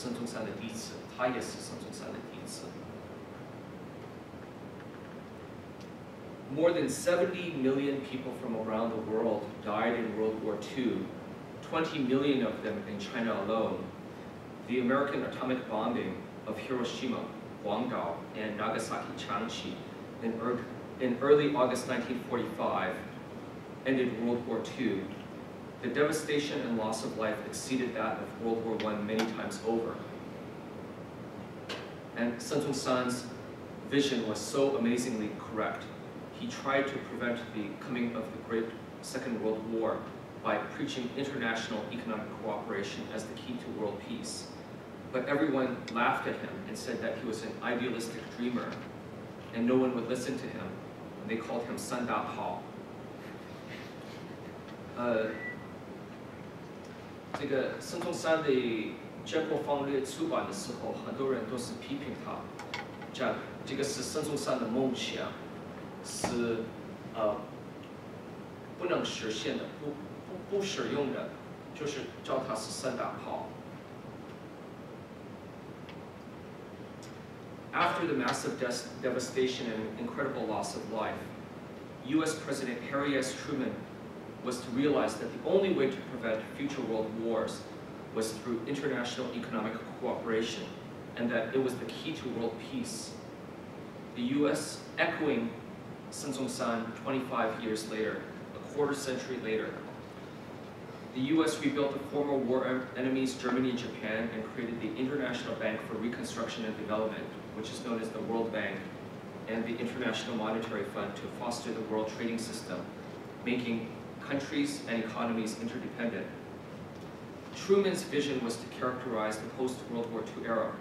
孙中山的第一次，他也是孙中山的第一次。More than 70 million people from around the world died in World War II, 20 million of them in China alone. The American atomic bombing of Hiroshima, Guangdao, and Nagasaki, Changchi in early August 1945 ended World War II. The devastation and loss of life exceeded that of World War I many times over. And Sun Tong-san's vision was so amazingly correct. He tried to prevent the coming of the Great Second World War by preaching international economic cooperation as the key to world peace. But everyone laughed at him and said that he was an idealistic dreamer, and no one would listen to him. And they called him San Da Hao. 这个孙中山的建国方略出版的时候，很多人都是批评他，讲这个是孙中山的梦想，是不能实现的，不实用的，就是叫他是三大炮。After the massive devastation and incredible loss of life, U.S. President Harry S. Truman was to realize that the only way to prevent future world wars was through international economic cooperation, and that it was the key to world peace. The U.S., echoing Sun Tong-san 25 years later, a quarter century later, the U.S. rebuilt the former war enemies Germany and Japan and created the International Bank for Reconstruction and Development, which is known as the World Bank, and the International Monetary Fund to foster the world trading system, making countries and economies interdependent. Truman's vision was to characterize the post-World War II era.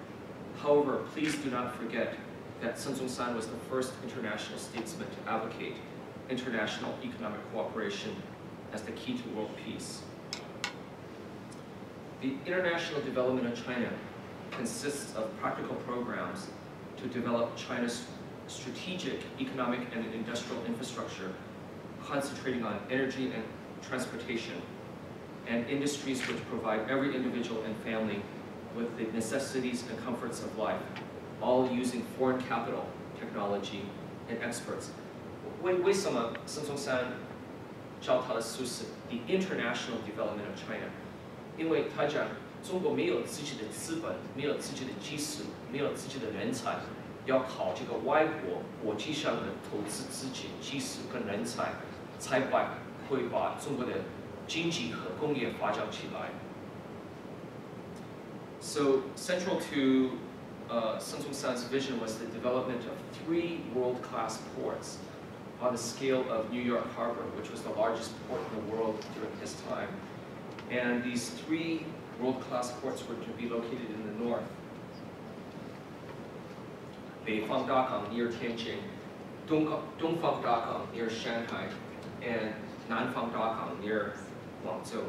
However, please do not forget that Sun Tong-san was the first international statesman to advocate international economic cooperation as the key to world peace. The international development of China consists of practical programs to develop China's strategic economic and industrial infrastructure, concentrating on energy and transportation, and industries which provide every individual and family with the necessities and comforts of life, all using foreign capital, technology, and experts. 为什么孙中山叫他的书是 The International Development of China？ 因为他讲中国没有自己的资本，没有自己的技术，没有自己的人才，要靠这个外国国际上的投资资金、技术跟人才，才会把中国的经济和工业发展起来。So central to Sun Tong-san's vision was the development of 3 world-class ports on the scale of New York Harbor, which was the largest port in the world during his time. And these 3 world-class ports were to be located in the north. 北方大港 near Tianjin, 东方大港 near Shanghai, and 南方大港 near Guangzhou.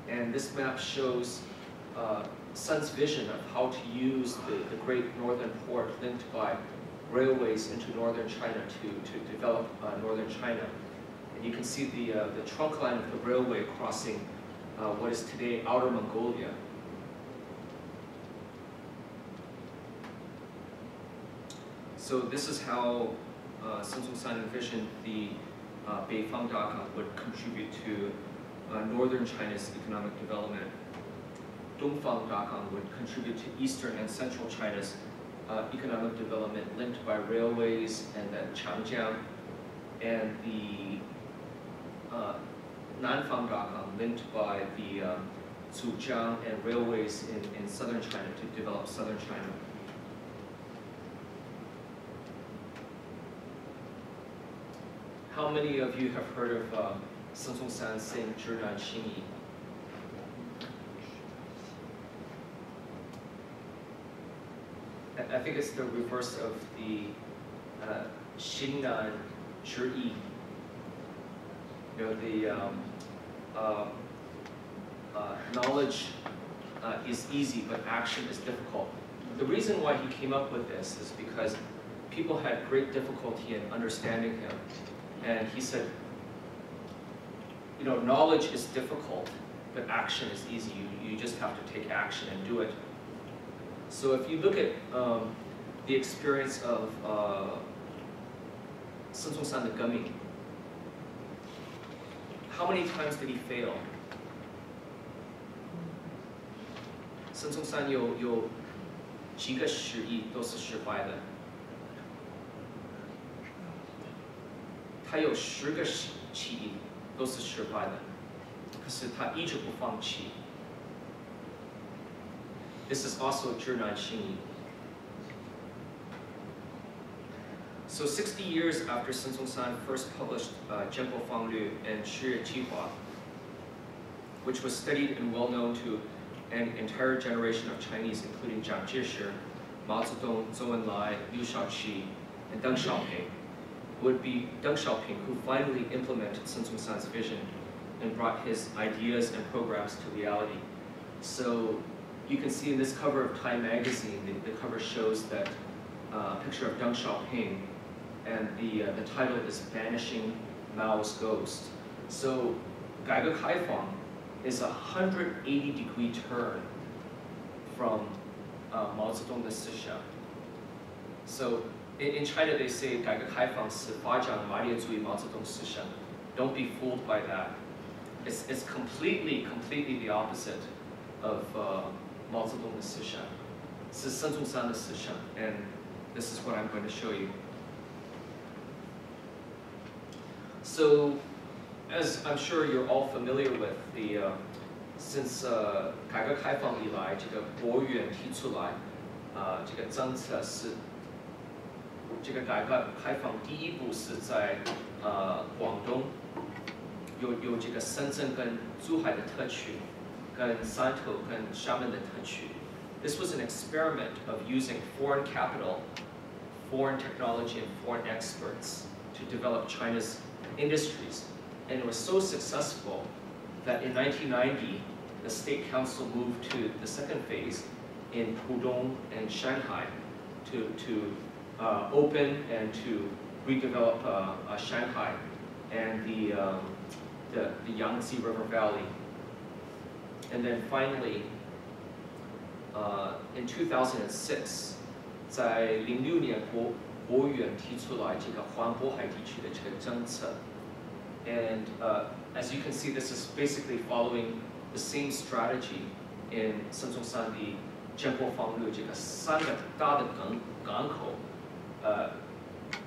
And this map shows Sun's vision of how to use the great northern port linked by railways into northern China to develop northern China. And you can see the trunk line of the railway crossing what is today Outer Mongolia. So this is how Sun Tong-san envisioned the Beifang Dagang would contribute to northern China's economic development. Dongfang Dagang would contribute to eastern and central China's economic development linked by railways and then Changjiang, and the Nanfang Dagang linked by the Zhujiang and railways in southern China to develop southern China. How many of you have heard of Sun Tong-san saying 知难行易? I think it's the reverse of the 心难知易. You know, the knowledge is easy, but action is difficult. The reason why he came up with this is because people had great difficulty in understanding him. And he said, you know, knowledge is difficult, but action is easy. You just have to take action and do it. So if you look at the experience of Sun Song-san the Gummy, how many times did he fail? Sun Song-san有几个失意都是失败的。他有10个起义都是失败的，可是他一直不放弃。This is also 知难行易。So 60 years after Sun Song-san first published Jianguo Fanglü and Shiye Jihua, which was studied and well known to an entire generation of Chinese, including Jiang Jieshi, Mao Zedong, Zhou Enlai, Liu Shaoqi, and Deng Xiaoping, would be Deng Xiaoping who finally implemented Sun Song-san's vision and brought his ideas and programs to reality. So you can see in this cover of Time magazine, the cover shows that picture of Deng Xiaoping, and the title is Banishing Mao's Ghost. So 改革开放 is a 180-degree turn from Mao Zedong's 思想. So in China they say 改革开放是发展马列主义毛泽东思想. Don't be fooled by that. It's completely the opposite of Mao Zedong's 思想. 是孙中山的思想, and this is what I'm going to show you. So, as I'm sure you're all familiar with, since 改革开放以来，这个国务院提出来，这个政策是这个改革开放第一步是在广东有这个深圳跟珠海的特区，跟汕头跟厦门的特区。This was an experiment of using foreign capital, foreign technology, and foreign experts to develop China's industries. And it was so successful that in 1990, the State Council moved to the second phase in Pudong and Shanghai to open and to redevelop Shanghai and the Yangtze River Valley. And then finally, in 2006, 在06年国务院提出来这个环渤海地区的这个政策。And as you can see, this is basically following the same strategy in 孙中山的建国方略这个3个大的港口。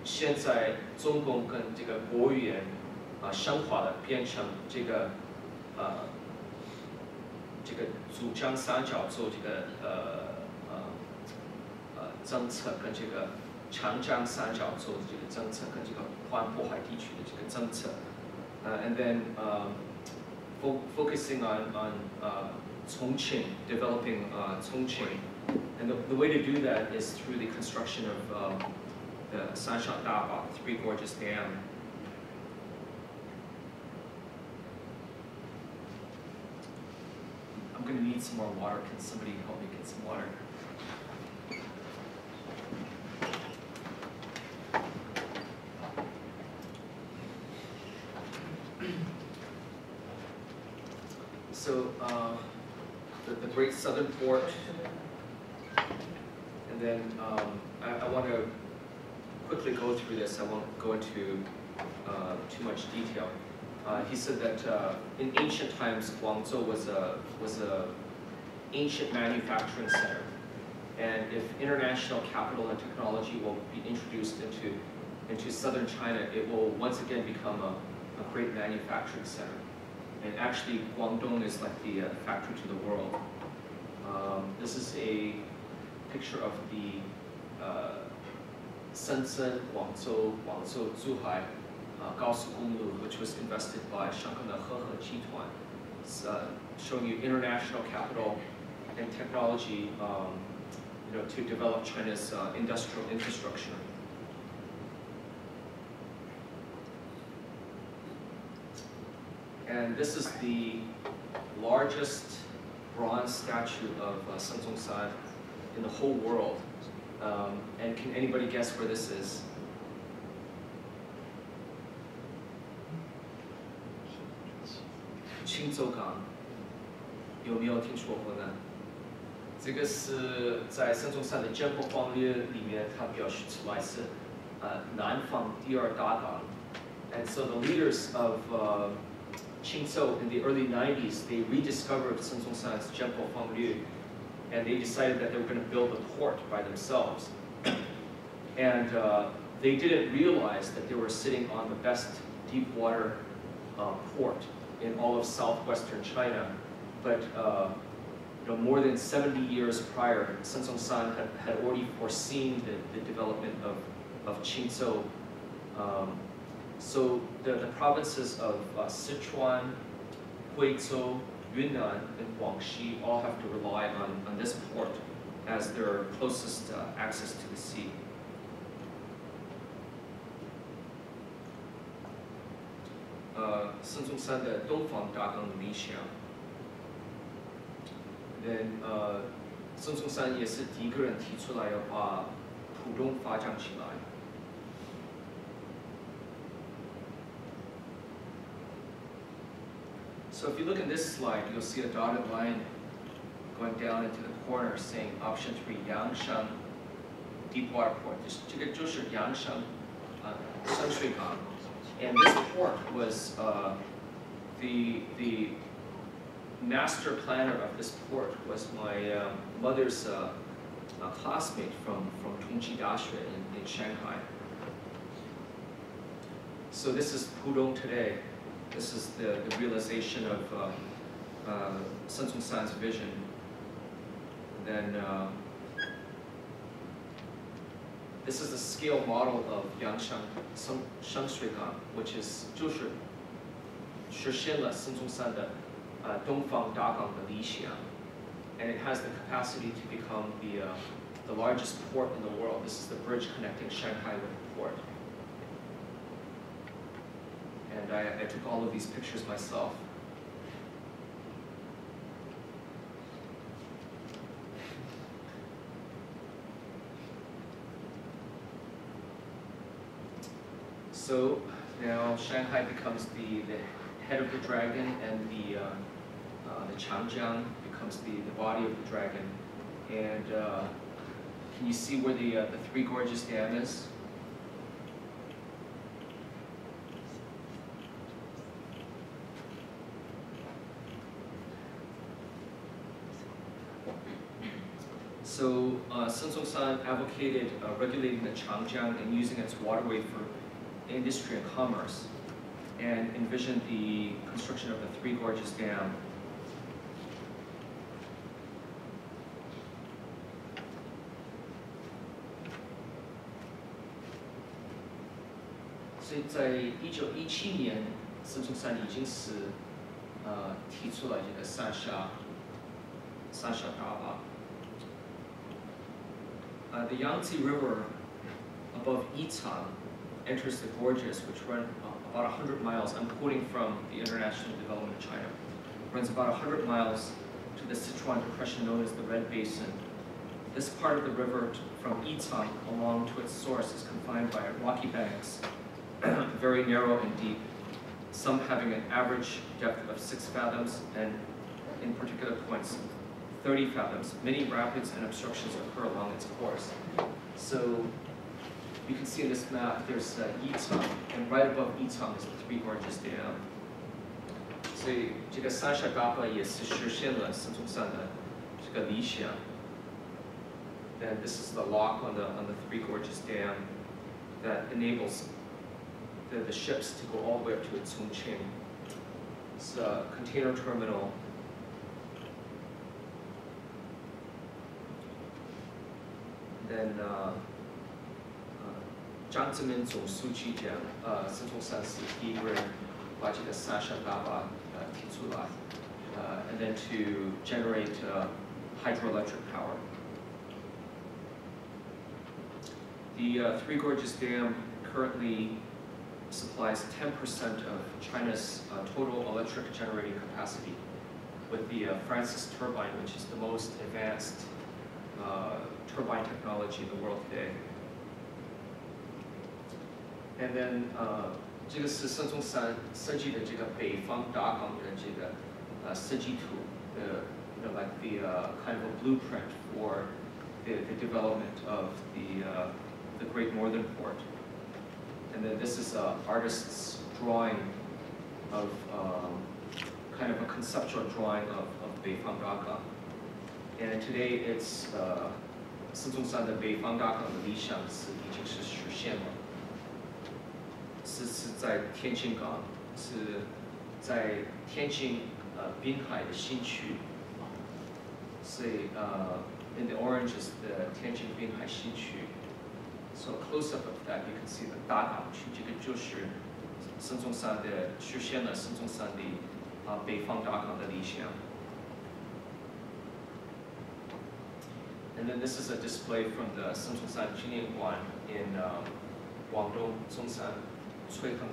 现在中共跟这个国务院深化了，变成这个珠江三角洲这个政策跟这个长江三角洲的这个政策跟这个环渤海地区的这个政策。And then focusing on Chongqing, developing Chongqing. And the way to do that is through the construction of the Sanshan Daba, Three Gorges Dam. I'm going to need some more water. Can somebody help me get some water? So the Great Southern Port, and then I want to quickly go through this. I won't go into too much detail. He said that in ancient times, Guangzhou was a ancient manufacturing center, and if international capital and technology will be introduced into southern China, it will once again become a great manufacturing center. And actually, Guangdong is like the factory to the world. This is a picture of the Shenzhen, Guangzhou, Zhuhai 高速公路, which was invested by Shanghai Hehe Jituan. It's showing you international capital and technology, to develop China's industrial infrastructure. And this is the largest bronze statue of Sun Song-san in the whole world. And can anybody guess where this is? Qingzhougang. 有没有听说过呢？这个是在孙中山的建国方略里面，他表示出来是南方第二大党。And so the leaders of Qingzhou in the early 90s, they rediscovered Sun Zong-san's Jianpo Fenglü, and they decided that they were going to build a port by themselves. And they didn't realize that they were sitting on the best deep water port in all of southwestern China. But more than 70 years prior, Sun Zong-san had already foreseen the development of Qingzhou. So the provinces of Sichuan, Huizhou, Yunnan, and Guangxi all have to rely on this port as their closest access to the sea. Sun Zong-san 的东方大纲理想。Then Sun Zong-san 也是第一个人提出来要把浦东发展起来。So if you look at this slide, you'll see a dotted line going down into the corner saying option 3, Yangshan Deepwater Port. 这个就是阳山深水港。And this port was the master planner of this port was my mother's classmate from Tongji Daxue in Shanghai. So this is Pudong today. This is the realization of Sun Zong-san's vision. Then this is the scale model of Yangshan Shengshuigang, which is 就是实现了孙中山的东方大港的理想， and it has the capacity to become the largest port in the world. This is the bridge connecting Shanghai with the port. And I took all of these pictures myself. So now Shanghai becomes the head of the dragon, and the Changjiang becomes the body of the dragon. And can you see where the Three Gorges Dam is? So Sun Zong-san advocated regulating the Changjiang and using its waterway for industry and commerce, and envisioned the construction of the Three Gorges Dam. So 在1917年，孙中山已经是提出了这个三峡大坝。The Yangtze River above Yichang enters the gorges, which run about 100 miles. I'm quoting from the International Development of China. Runs about 100 miles to the Sichuan Depression known as the Red Basin. This part of the river from Yichang along to its source is confined by rocky banks, very narrow and deep, some having an average depth of 6 fathoms, and in particular points, 30 fathoms. Many rapids and obstructions occur along its course. So you can see in this map, there's Yichang, and right above Yichang is the Three Gorges Dam. 所以这个三峡大坝也是实现了孙中山的这个理想。Then this is the lock on the Three Gorges Dam that enables the ships to go all the way up to Chongqing. It's a container terminal. Then 张志明总书记讲，孙中山是第一个人把这个三峡大坝提出来，and then to generate hydroelectric power. The Three Gorges Dam currently supplies 10% of China's total electric generating capacity, with the Francis turbine, which is the most advanced turbine technology in the world today. And then 这个是孙中山设计的这个北方大港的这个设计图的 like the kind of a blueprint for the development of the Great Northern Port. And then this is an artist's drawing of kind of a conceptual drawing of Beifang Dagang. And today it's 孙中山的北方大港的理想已经是实现了，是在天津港，是在天津滨海的新区。所以in the orange is the Tianjin 滨海新区。So close up of that, you can see the 大港区，这个就是孙中山的实现了孙中山的北方大港的理想。And then this is a display from the 孙中山纪念馆 in Guangdong, Zhongshan, Cuiheng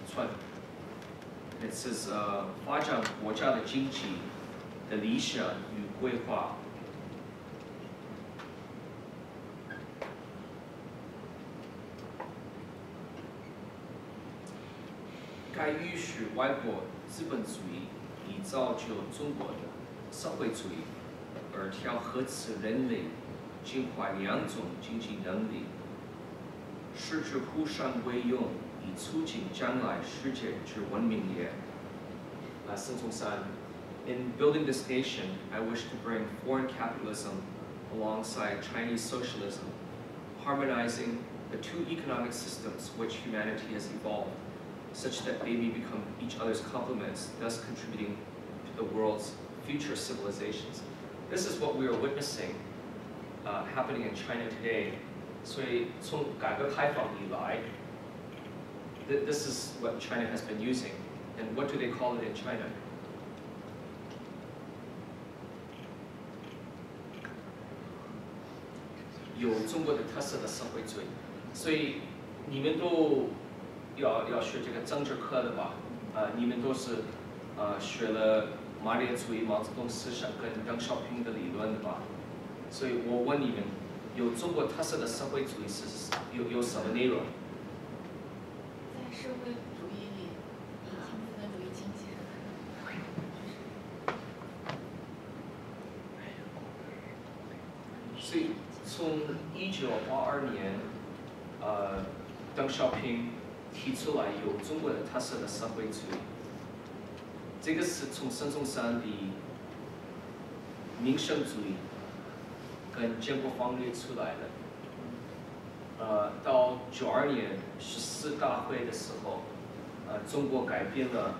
村。It says 发展国家的经济的理想与规划。该允许外国资本主义以造就中国的社会主义，而调和此人类进化两种经济能力，使之互相为用，以促进将来世界之文明也。孙中山 In building this nation, I wish to bring foreign capitalism alongside Chinese socialism, harmonizing the two economic systems which humanity has evolved, such that they may become each other's complements, thus contributing to the world's future civilizations. This is what we are witnessing happening in China today. 所以从改革开放以来 this is what China has been using. And what do they call it in China? 有中国的特色的社会主义，所以你们都要学这个政治课的吧？你们都是学了马列主义、毛泽东思想跟邓小平的理论的吧？所以我问你们，有中国特色的社会主义是有什么内容？在社会主义里，以新资本主义经济。所以从1982年，邓小平提出来有中国的特色的社会主义，这个是从孙中山的民生主义跟建国方略出来的。到92年14大会的时候，中国改变了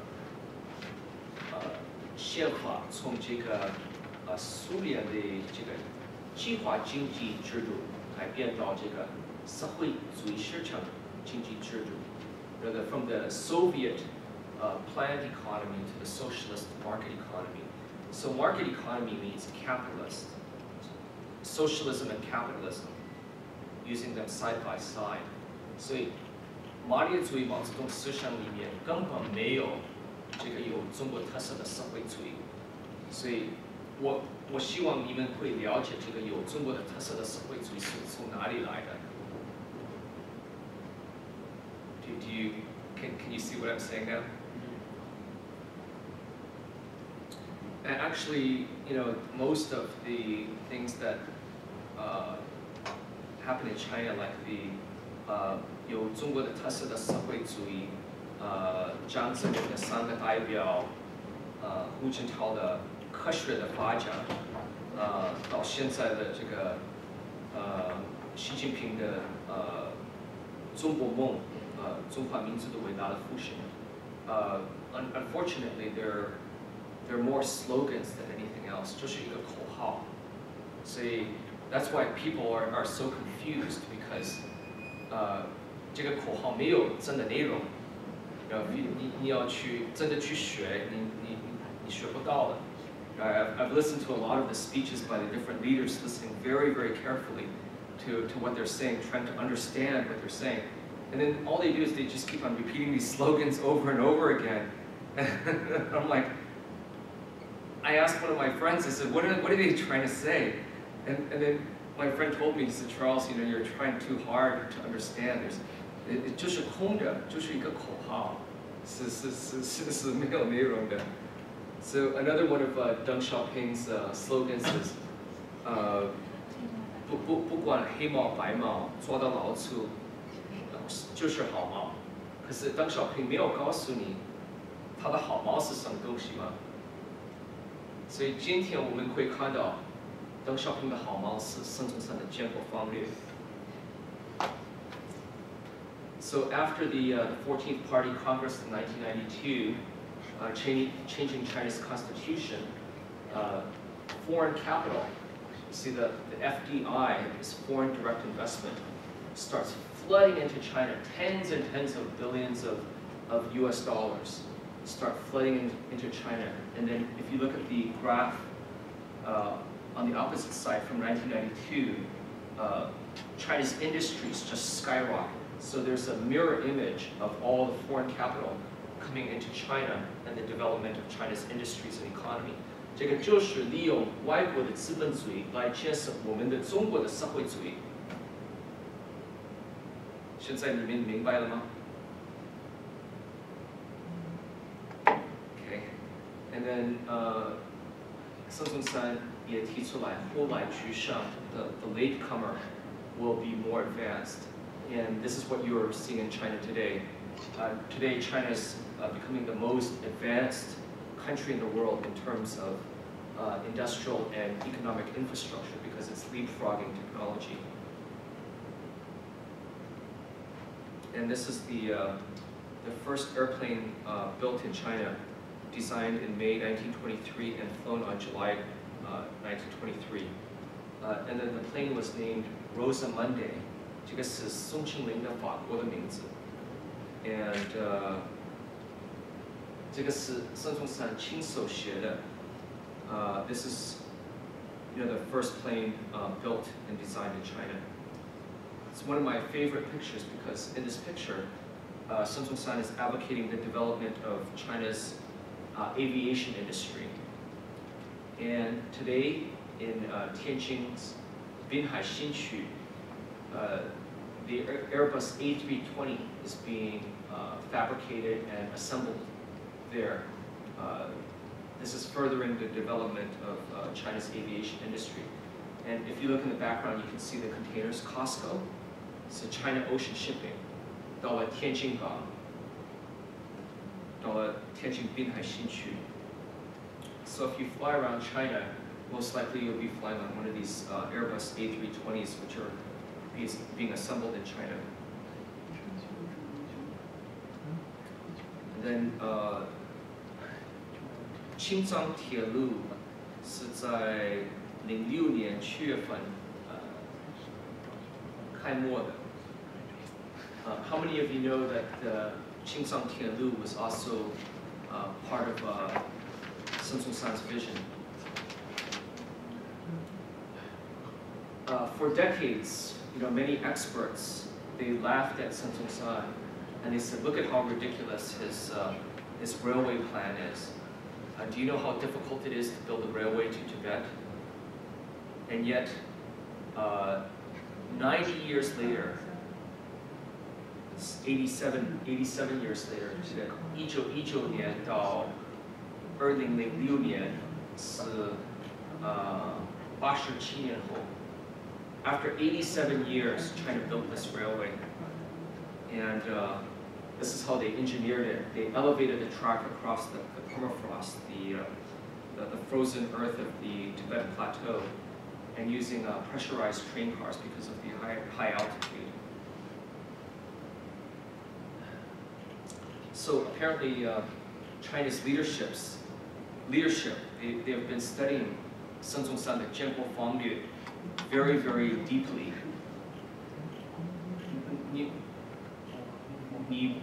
宪法，从这个苏联的这个计划经济制度改变到这个社会主义市场经济制度。From the Soviet planned economy to the socialist market economy. So market economy means capitalist. Socialism and capitalism, using them side by side. 所以马列主义、毛泽东思想里面根本没有这个有中国特色的社会主义。所以我希望你们会了解这个有中国的特色的社会主义是从哪里来的。Can you see what I'm saying now? And actually, most of the things that happen in China, like the 有中国的特色的社会主义，张泽民的3个代表，胡锦涛的科学的发展，到现在的这个习近平的中国梦。中华民族的伟大的复兴。Unfortunately, they're more slogans than anything else. 就是一个口号。所以 that's why people are so confused because 这个口号没有真的内容。你要去真的去学，你学不到的。I've listened to a lot of the speeches by the different leaders, listening very, very carefully to what they're saying, trying to understand what they're saying. And then all they do is they just keep on repeating these slogans over and over again. And I'm like, I asked one of my friends, I said, what are they trying to say? And then my friend told me, he said, Charles, you're trying too hard to understand. 就是空的，就是一个口号，是没有内容的。So another one of Deng Xiaoping's slogans is 不管黑猫白猫，抓到老鼠就是好猫。可是Deng Xiaoping没有告诉你他的好猫是什么东西吗？所以今天我们会看到Deng Xiaoping的好猫是孙中山的建国方略。So after the 14th Party Congress in 1992, changing China's constitution, foreign capital, you see the FDI, this foreign direct investment, starts flooding into China, tens and tens of billions of US dollars start flooding into China. And then if you look at the graph on the opposite side from 1992, China's industries just skyrocket. So there's a mirror image of all the foreign capital coming into China and the development of China's industries and economy. 这个就是利用外国的资本主义来建设我们的中国的社会主义。现在你们明白了吗 ？Okay, and then 孙中山也提出来，后来居上的 the latecomer will be more advanced. And this is what you're seeing in China today. Today, China is becoming the most advanced country in the world in terms of industrial and economic infrastructure because it's leapfrogging technology. And this is the first airplane built in China, designed in May 1923 and flown on July 1923. And then the plane was named Rosamunde. 这个是宋庆龄的法国的名字 ，and 这个是孙中山亲手写的。This is, the first plane built and designed in China. It's one of my favorite pictures because in this picture, Sun Yat-sen is advocating the development of China's aviation industry. And today in Tianjin's Binhai Xinqu, the Airbus A320 is being fabricated and assembled there. This is furthering the development of China's aviation industry. And if you look in the background, you can see the containers. Costco, it's China Ocean Shipping, 到了天津港，到了天津滨海新区. So if you fly around China, most likely you'll be flying on one of these Airbus A320s, which are being assembled in China. And then 青藏铁路是在06年7月份开幕的。How many of you know that the Qingzhang Tianlu was also part of Sun Yat-sen's vision? For decades, many experts, they laughed at Sun Yat-sen and they said, look at how ridiculous his railway plan is. Do you know how difficult it is to build a railway to Tibet? And yet, 90 years later, 87 years later, 1919年到2006年是87年后. After 87 years, China built this railway, and this is how they engineered it. They elevated the track across the permafrost, the frozen earth of the Tibetan Plateau, and using pressurized train cars because of the high altitude. So apparently, China's leadership, they have been studying Sun Yat-sen, the Jianguo Fanglue, very, very deeply. 你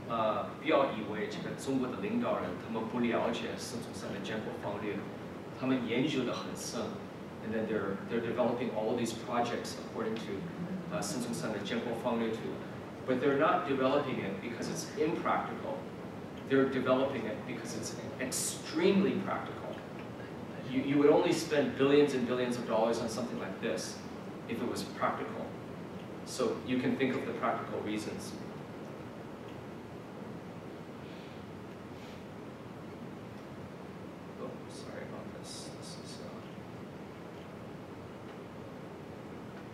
不要以为这个中国的领导人他们不了解孙中山的建国方略，他们研究得很深 and then they're developing all these projects according to Sun Yat-sen, the Jianguo Fanglue too. But they're not developing it because it's impractical. They're developing it because it's extremely practical. You would only spend billions and billions of dollars on something like this if it was practical. So you can think of the practical reasons.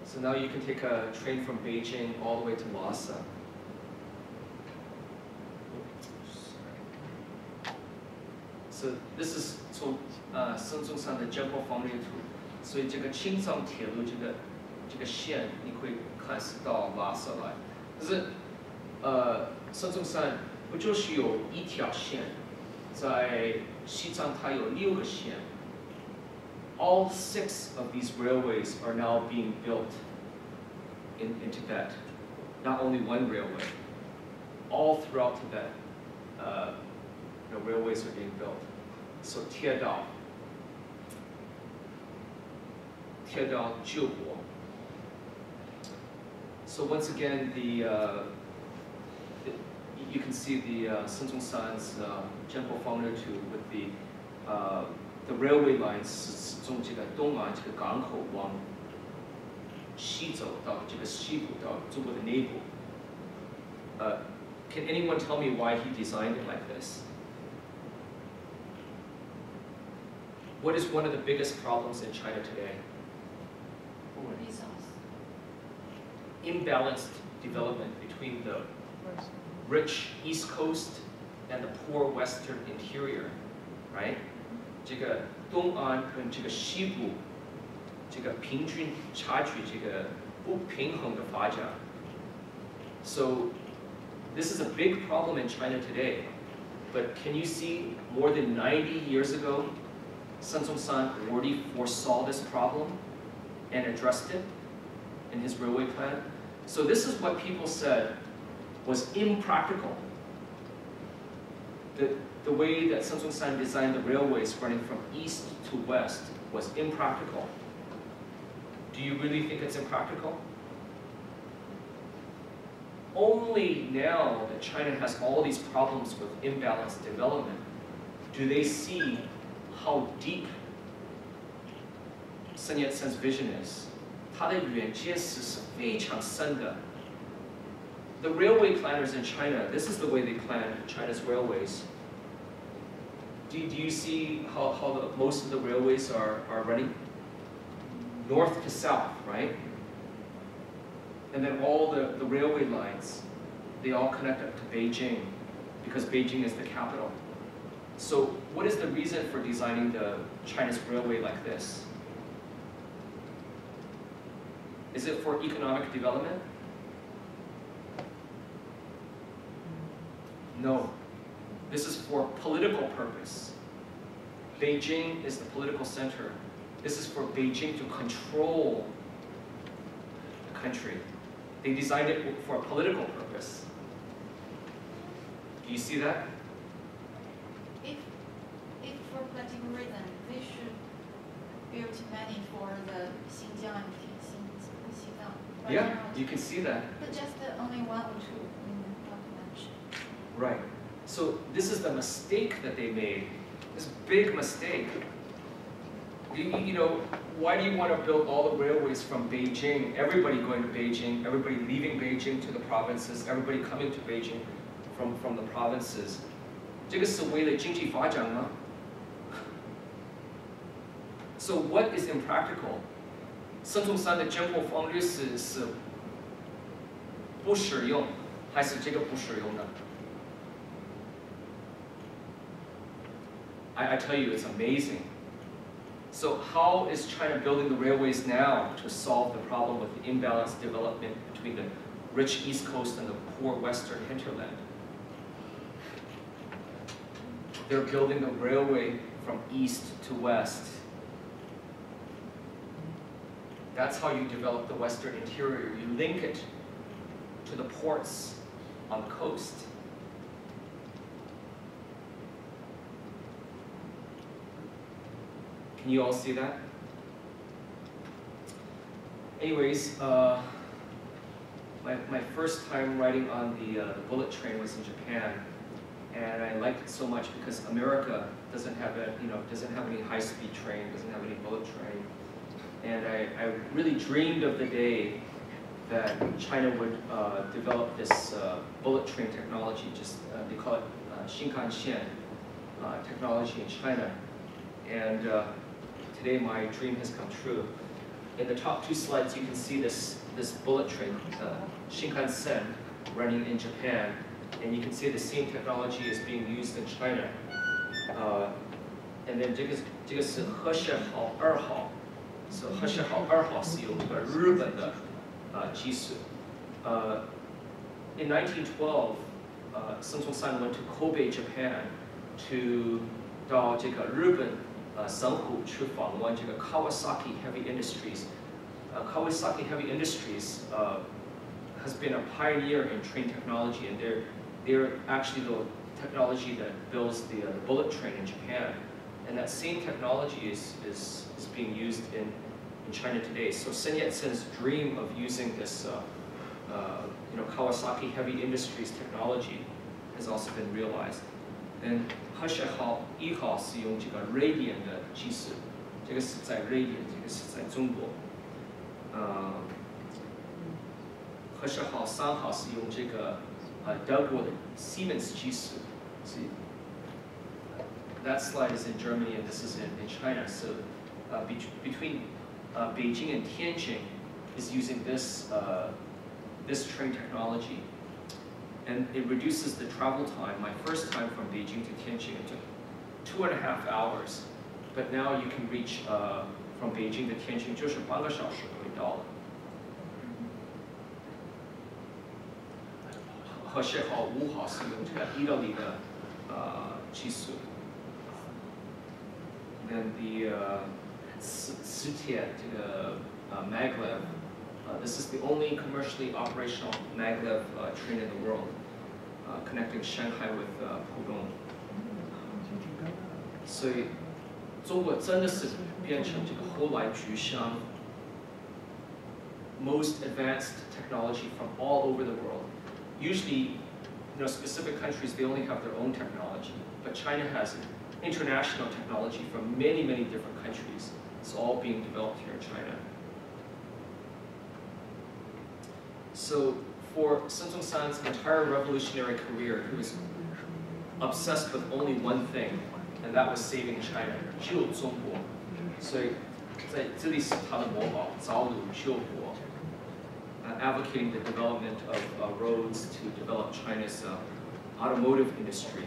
So now you can take a train from Beijing all the way to Lhasa. So this is 从孙中山的江波方略图，所以这个青藏铁路这个线你会看是到拉萨来，可是孙中山不就是有一条线，在西藏它有6个线。All 6 of these railways are now being built in Tibet. Not only one railway, all throughout Tibet, railways are being built. So Tiedao, Jiuguo. So once again, you can see the Sun Zhongshan's Zhenpo Fangre with the railway lines 是从这个东岸这个港口往西走到这个西部到中国的内部。Can anyone tell me why he designed it like this? What is one of the biggest problems in China today? Resource. Imbalanced development between the rich East Coast and the poor Western interior, right? 这个东岸跟这个西部，这个平均差距，这个不平衡的发展。So this is a big problem in China today, but can you see more than 90 years ago, Sun Zhongshan already foresaw this problem and addressed it in his railway plan? So this is what people said was impractical. The way that Sun Zhongshan designed the railways running from east to west was impractical. Do you really think it's impractical? Only now that China has all these problems with imbalanced development, do they see how deep Sun Yat-sen's vision is. 他的远见是非常深的。The railway planners in China, this is the way they plan China's railways. Do you see how most of the railways are running? North to south, right? And then all the railway lines, they all connect up to Beijing because Beijing is the capital. So what is the reason for designing China's railway like this? Is it for economic development? No. This is for political purpose. Beijing is the political center. This is for Beijing to control the country. They designed it for a political purpose. Do you see that? If for political reason, they should build many for the Xinjiang and Xinjiang. Yeah, you can see that. But just only 1 or 2 not mentioned. Right. So this is the mistake that they made. This big mistake. You know, why do you want to build all the railways from Beijing? Everybody going to Beijing, everybody leaving Beijing to the provinces, everybody coming to Beijing from the provinces. 这个是为了经济发展吗? So what is impractical? 孙中山的江波方略是不实用，还是这个不实用呢? I tell you, it's amazing. So how is China building the railways now to solve the problem with the imbalanced development between the rich East Coast and the poor Western hinterland? They're building the railway from east to west. That's how you develop the Western interior. You link it to the ports on the coast. Can you all see that? Anyways, my first time riding on the bullet train was in Japan, and I liked it so much because America doesn't have any high-speed train, doesn't have any bullet train, and I really dreamed of the day that China would develop this bullet train technology. They call it Shinkansen technology in China, and today my dream has come true. in the top two slides, you can see this bullet train, Shinkansen, running in Japan, and you can see the same technology is being used in China. And then 这个是和谐号2号， so 和谐号2号是用这个日本的技术。In 1912, Sun Tong-san went to Kobe, Japan, to 到这个日本神户去访问这个 Kawasaki Heavy Industries. Kawasaki Heavy Industries has been a pioneer in train technology, and they're actually the technology that builds the bullet train in Japan. And that same technology is being used in China today. So Sun Yat-sen's dream of using this Kawasaki Heavy Industries technology has also been realized. And 和谐号1号是用这个 Radian 的技术，这个是在 Radian， 这个是在中国。和谐号3号是用这个德国的 Siemens 技术。That slide is in Germany and this is in China. So between Beijing and Tianjin is using this train technology, and it reduces the travel time. My first time from Beijing to Tianjin, it took 2.5 hours, but now you can reach from Beijing to Tianjin 就是半个小时可以到了。和谐号5号是用这个意大利的技术。Then the Sutia, maglev, this is the only commercially operational maglev train in the world, connecting Shanghai with Pudong. 所以中国真的是变成这个后来居上 most advanced technology from all over the world. Usually, specific countries, they only have their own technology, but China has international technology from many, many different countries. It's all being developed here in China. So for Sun Tong-san's entire revolutionary career, he was obsessed with only one thing, and that was saving China, 救中国。所以在这里是他的模宝，造路救国。Advocating the development of roads to develop China's automotive industry.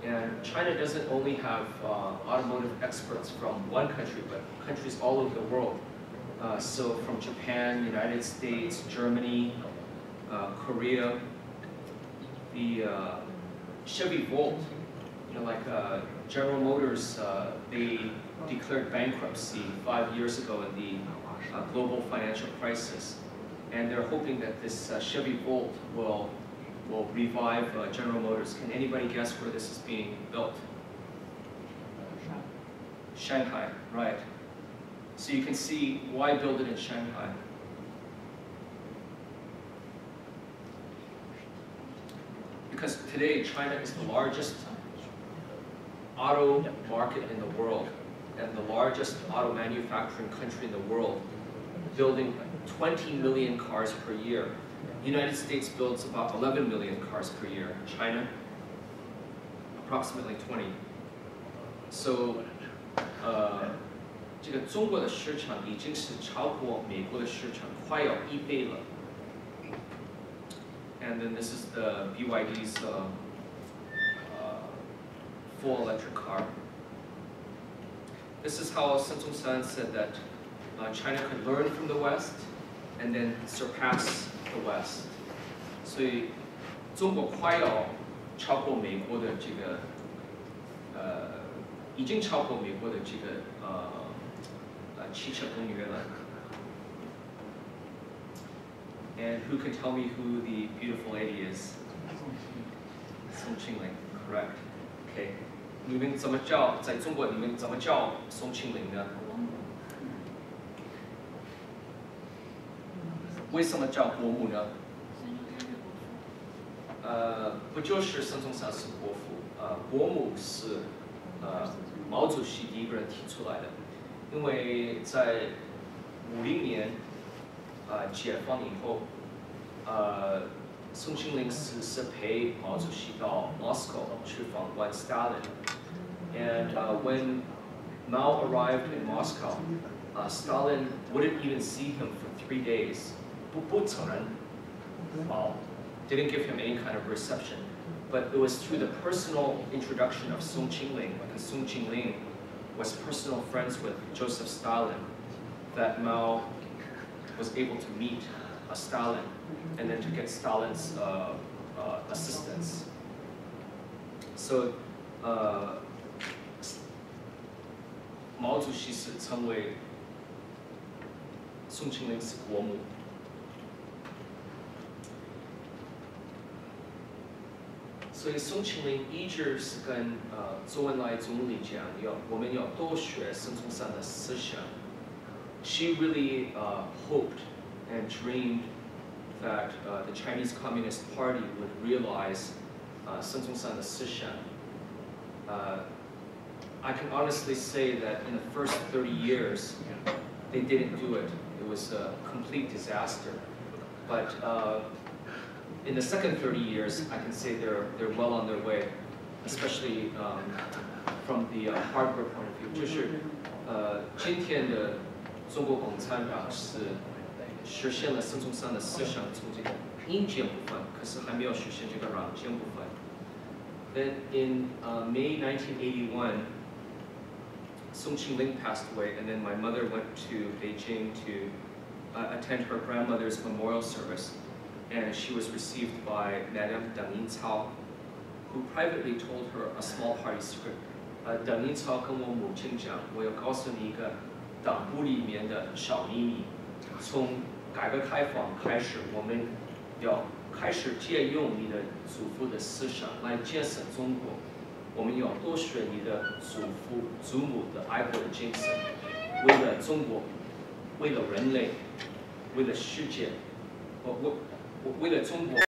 And China doesn't only have automotive experts from one country, but countries all over the world. So from Japan, United States, Germany, Korea, the Chevy Volt, like General Motors, they declared bankruptcy 5 years ago in the global financial crisis. And they're hoping that this Chevy Volt will revive General Motors. Can anybody guess where this is being built? Shanghai, right. So you can see why build it in Shanghai. Because today China is the largest auto market in the world and the largest auto manufacturing country in the world, building 20 million cars per year. The United States builds about 11 million cars per year. China, approximately 20. So, 这个中国的市场已经是超过美国的市场，快要1倍了。And then this is the BYD's full electric car. This is how Sun Tong-san said that China could learn from the West and then surpass the West. 所以中国快要超过美国的这个已经超过美国的这个汽车工业了。And who can tell me who the beautiful lady is? Song Qingling, correct. Okay. 你们怎么叫在中国？你们怎么叫宋庆龄呢？为什么叫国母呢？不就是孙中山是国父？国母是毛主席第一个人提出来的，因为在50年解放以后，宋庆龄是陪毛主席到 Moscow 去访问 Stalin，and when Mao arrived in Moscow, Stalin wouldn't even see him for 3 days. 不承认 didn't give him any kind of reception. But it was through the personal introduction of Sung Ching-ling, and Sung Ching-ling was personal friends with Joseph Stalin, that Mao was able to meet Stalin and then to get Stalin's assistance. So, 毛主席是称为宋庆龄是国母。所以宋庆龄一直是跟周恩来总理讲，我们要多学孙中山的思想。She really hoped and dreamed that the Chinese Communist Party would realize Sun Yat-sen's 的思想。I can honestly say that in the first 30 years, they didn't do it. It was a complete disaster. But in the second 30 years, I can say they're well on their way, especially from the hardware point of view. 就是今天的中国共产党是实现了孙中山的思想从这个硬件部分，可是还没有实现这个软件部分。Then in May 1981, Sung Ching-ling passed away, and then my mother went to Beijing to attend her grandmother's memorial service, and she was received by Madame Deng Yincao, who privately told her a small party secret. Deng Yincao 跟我母亲讲，我要告诉你一个党部里面的小秘密。从改革开放开始，我们要开始借用你的祖父的思想来建设中国。我们要多学你的祖父祖母的爱国的精神，为了中国，为了人类，为了世界，为了中国。